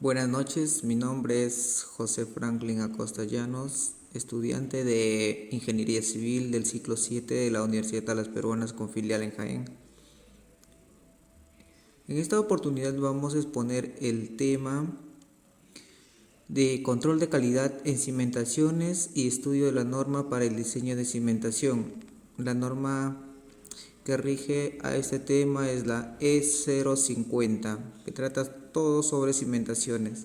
Buenas noches, mi nombre es José Franklin Acosta Llanos, estudiante de Ingeniería Civil del ciclo 7 de la Universidad de las Peruanas con filial en Jaén. En esta oportunidad vamos a exponer el tema de control de calidad en cimentaciones y estudio de la norma para el diseño de cimentación. La norma que rige a este tema es la E050, que trata todo sobre cimentaciones.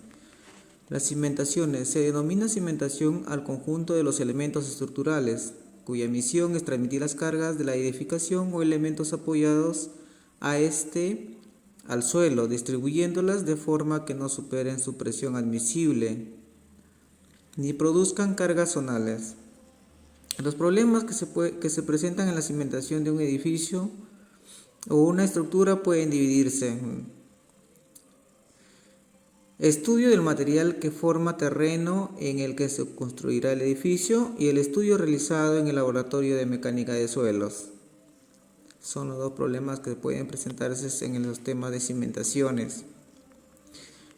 Las cimentaciones se denomina cimentación al conjunto de los elementos estructurales, cuya misión es transmitir las cargas de la edificación o elementos apoyados a este al suelo, distribuyéndolas de forma que no superen su presión admisible ni produzcan cargas zonales. Los problemas que se presentan en la cimentación de un edificio o una estructura pueden dividirse. Estudio del material que forma terreno en el que se construirá el edificio y el estudio realizado en el laboratorio de mecánica de suelos. Son los dos problemas que pueden presentarse en los temas de cimentaciones.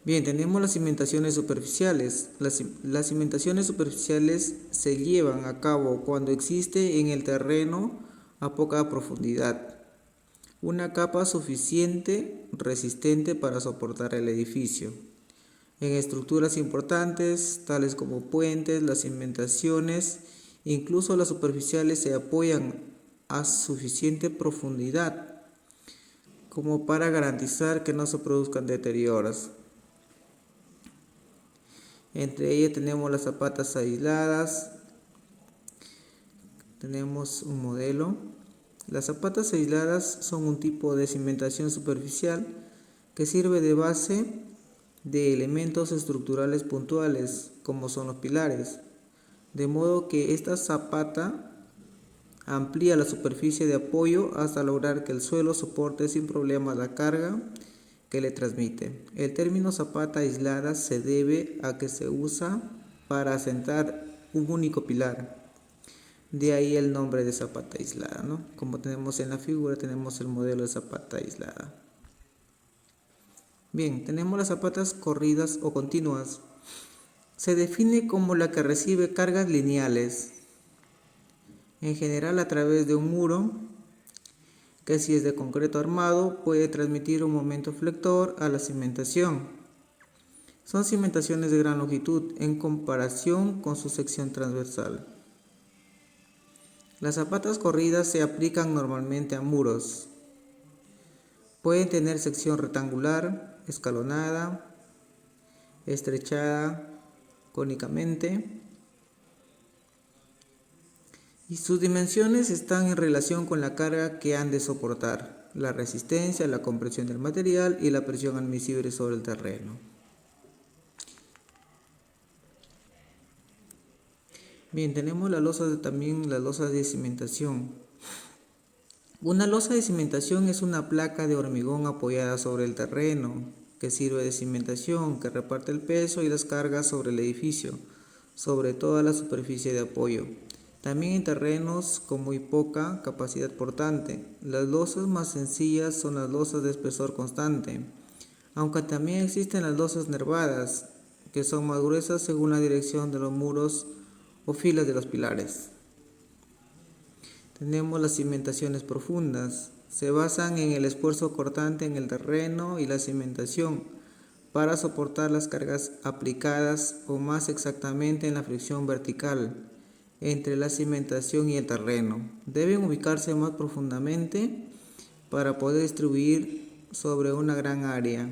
Bien, tenemos las cimentaciones superficiales. Las cimentaciones superficiales se llevan a cabo cuando existe en el terreno a poca profundidad una capa suficiente resistente para soportar el edificio. En estructuras importantes, tales como puentes, las cimentaciones, incluso las superficiales, se apoyan a suficiente profundidad como para garantizar que no se produzcan deterioros. Entre ellas tenemos las zapatas aisladas, tenemos un modelo. Las zapatas aisladas son un tipo de cimentación superficial que sirve de base de elementos estructurales puntuales, como son los pilares, de modo que esta zapata amplía la superficie de apoyo hasta lograr que el suelo soporte sin problemas la carga que le transmite. El término zapata aislada se debe a que se usa para asentar un único pilar. De ahí el nombre de zapata aislada, ¿no? Como tenemos en la figura, tenemos el modelo de zapata aislada. Bien, tenemos las zapatas corridas o continuas. Se define como la que recibe cargas lineales, en general a través de un muro, que si es de concreto armado puede transmitir un momento flector a la cimentación. Son cimentaciones de gran longitud en comparación con su sección transversal. Las zapatas corridas se aplican normalmente a muros. Pueden tener sección rectangular, escalonada, estrechada cónicamente, y sus dimensiones están en relación con la carga que han de soportar, la resistencia, la compresión del material y la presión admisible sobre el terreno. Bien, tenemos también las losas de cimentación. Una losa de cimentación es una placa de hormigón apoyada sobre el terreno, que sirve de cimentación, que reparte el peso y las cargas sobre el edificio, sobre toda la superficie de apoyo. También en terrenos con muy poca capacidad portante. Las losas más sencillas son las losas de espesor constante, aunque también existen las losas nervadas, que son más gruesas según la dirección de los muros o filas de los pilares. Tenemos las cimentaciones profundas. Se basan en el esfuerzo cortante en el terreno y la cimentación para soportar las cargas aplicadas o más exactamente en la fricción vertical entre la cimentación y el terreno. Deben ubicarse más profundamente para poder distribuir sobre una gran área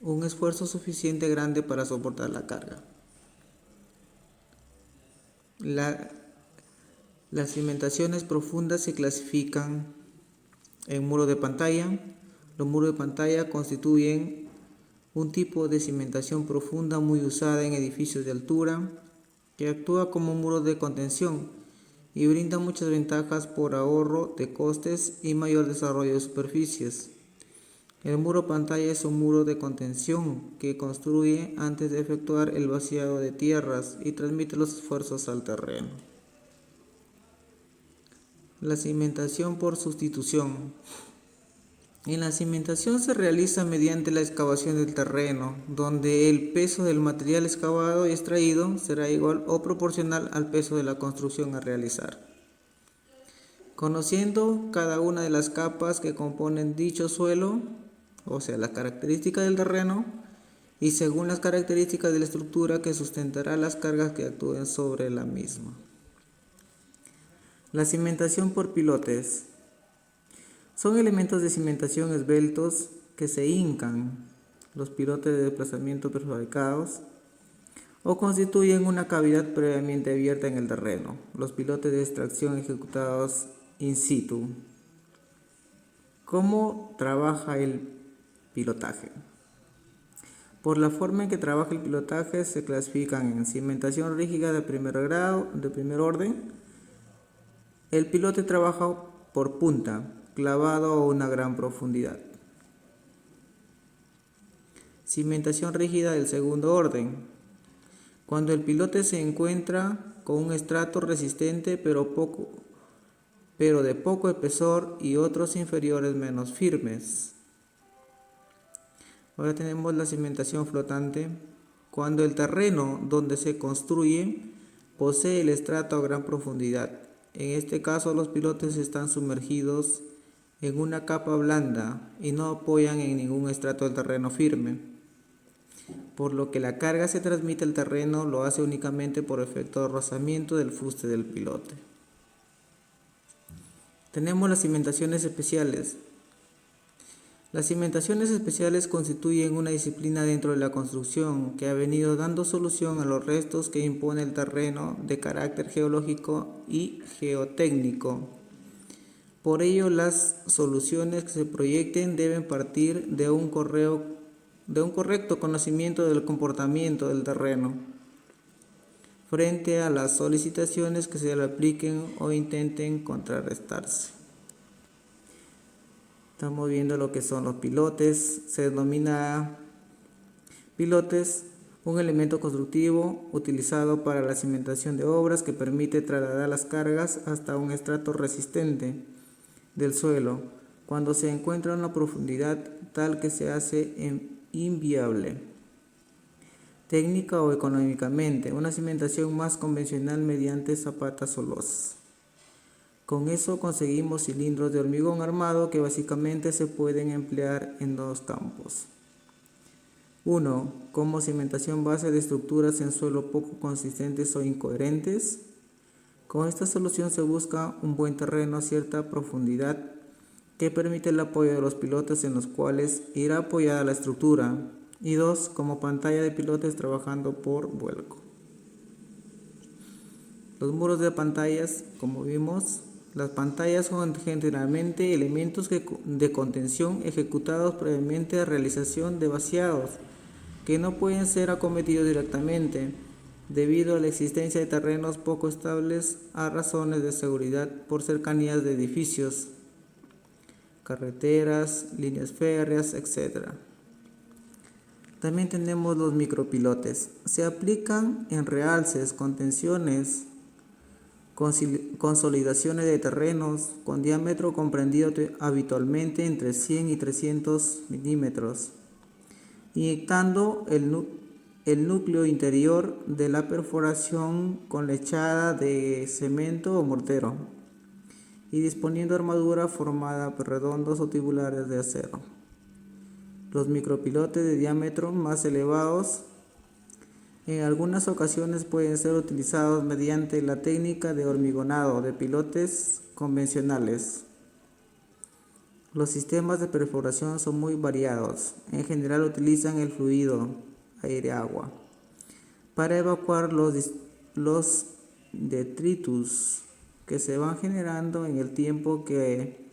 un esfuerzo suficiente grande para soportar la carga. Las cimentaciones profundas se clasifican en muros de pantalla. Los muros de pantalla constituyen un tipo de cimentación profunda muy usada en edificios de altura, que actúa como muro de contención y brinda muchas ventajas por ahorro de costes y mayor desarrollo de superficies. El muro pantalla es un muro de contención que construye antes de efectuar el vaciado de tierras y transmite los esfuerzos al terreno. La cimentación por sustitución. En la cimentación se realiza mediante la excavación del terreno, donde el peso del material excavado y extraído será igual o proporcional al peso de la construcción a realizar. Conociendo cada una de las capas que componen dicho suelo, o sea, las características del terreno, y según las características de la estructura que sustentará las cargas que actúen sobre la misma. La cimentación por pilotes. Son elementos de cimentación esbeltos que se hincan, los pilotes de desplazamiento prefabricados, o constituyen una cavidad previamente abierta en el terreno, los pilotes de extracción ejecutados in situ. ¿Cómo trabaja el pilotaje? Por la forma en que trabaja el pilotaje se clasifican en cimentación rígida de primer grado, de primer orden. El pilote trabaja por punta, clavado a una gran profundidad. Cimentación rígida del segundo orden. Cuando el pilote se encuentra con un estrato resistente pero de poco espesor y otros inferiores menos firmes. Ahora tenemos la cimentación flotante. Cuando el terreno donde se construye posee el estrato a gran profundidad. En este caso los pilotes están sumergidos en una capa blanda y no apoyan en ningún estrato del terreno firme, por lo que la carga se transmite al terreno lo hace únicamente por efecto de rozamiento del fuste del pilote. Tenemos las cimentaciones especiales. Las cimentaciones especiales constituyen una disciplina dentro de la construcción que ha venido dando solución a los restos que impone el terreno de carácter geológico y geotécnico. Por ello, las soluciones que se proyecten deben partir de un correcto conocimiento del comportamiento del terreno frente a las solicitaciones que se le apliquen o intenten contrarrestarse. Estamos viendo lo que son los pilotes. Se denomina pilotes un elemento constructivo utilizado para la cimentación de obras que permite trasladar las cargas hasta un estrato resistente del suelo cuando se encuentra a una profundidad tal que se hace inviable técnica o económicamente una cimentación más convencional mediante zapatas o losas. Con eso conseguimos cilindros de hormigón armado que básicamente se pueden emplear en dos campos. 1. Como cimentación base de estructuras en suelo poco consistentes o incoherentes. Con esta solución se busca un buen terreno a cierta profundidad que permite el apoyo de los pilotes en los cuales irá apoyada la estructura. Y 2. Como pantalla de pilotes trabajando por vuelco. Los muros de pantallas, como vimos, las pantallas son generalmente elementos de contención ejecutados previamente a realización de vaciados que no pueden ser acometidos directamente debido a la existencia de terrenos poco estables a razones de seguridad por cercanías de edificios, carreteras, líneas férreas, etc. También tenemos los micropilotes. Se aplican en realces, contenciones, consolidaciones de terrenos con diámetro comprendido habitualmente entre 100 y 300 milímetros, inyectando el núcleo interior de la perforación con lechada de cemento o mortero y disponiendo armadura formada por redondos o tubulares de acero. Los micropilotes de diámetro más elevados en algunas ocasiones pueden ser utilizados mediante la técnica de hormigonado de pilotes convencionales. Los sistemas de perforación son muy variados. En general utilizan el fluido aire-agua para evacuar los detritus que se van generando en el tiempo que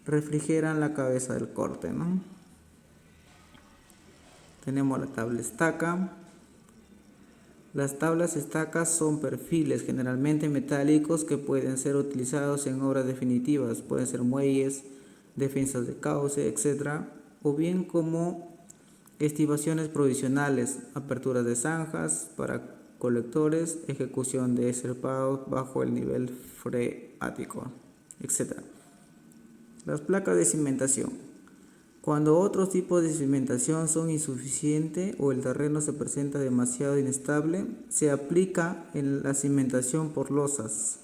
refrigeran la cabeza del corte, ¿no? Tenemos la tabla estaca. Las tablas estacas son perfiles generalmente metálicos que pueden ser utilizados en obras definitivas, pueden ser muelles, defensas de cauce, etc. O bien como estivaciones provisionales, aperturas de zanjas para colectores, ejecución de escarpados bajo el nivel freático, etc. Las placas de cimentación. Cuando otros tipos de cimentación son insuficientes o el terreno se presenta demasiado inestable, se aplica en la cimentación por losas.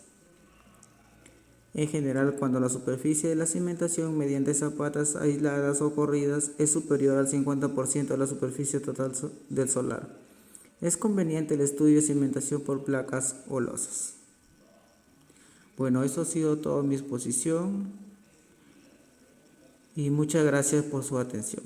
En general, cuando la superficie de la cimentación mediante zapatas aisladas o corridas es superior al 50% de la superficie total del solar, es conveniente el estudio de cimentación por placas o losas. Bueno, eso ha sido toda mi exposición y muchas gracias por su atención.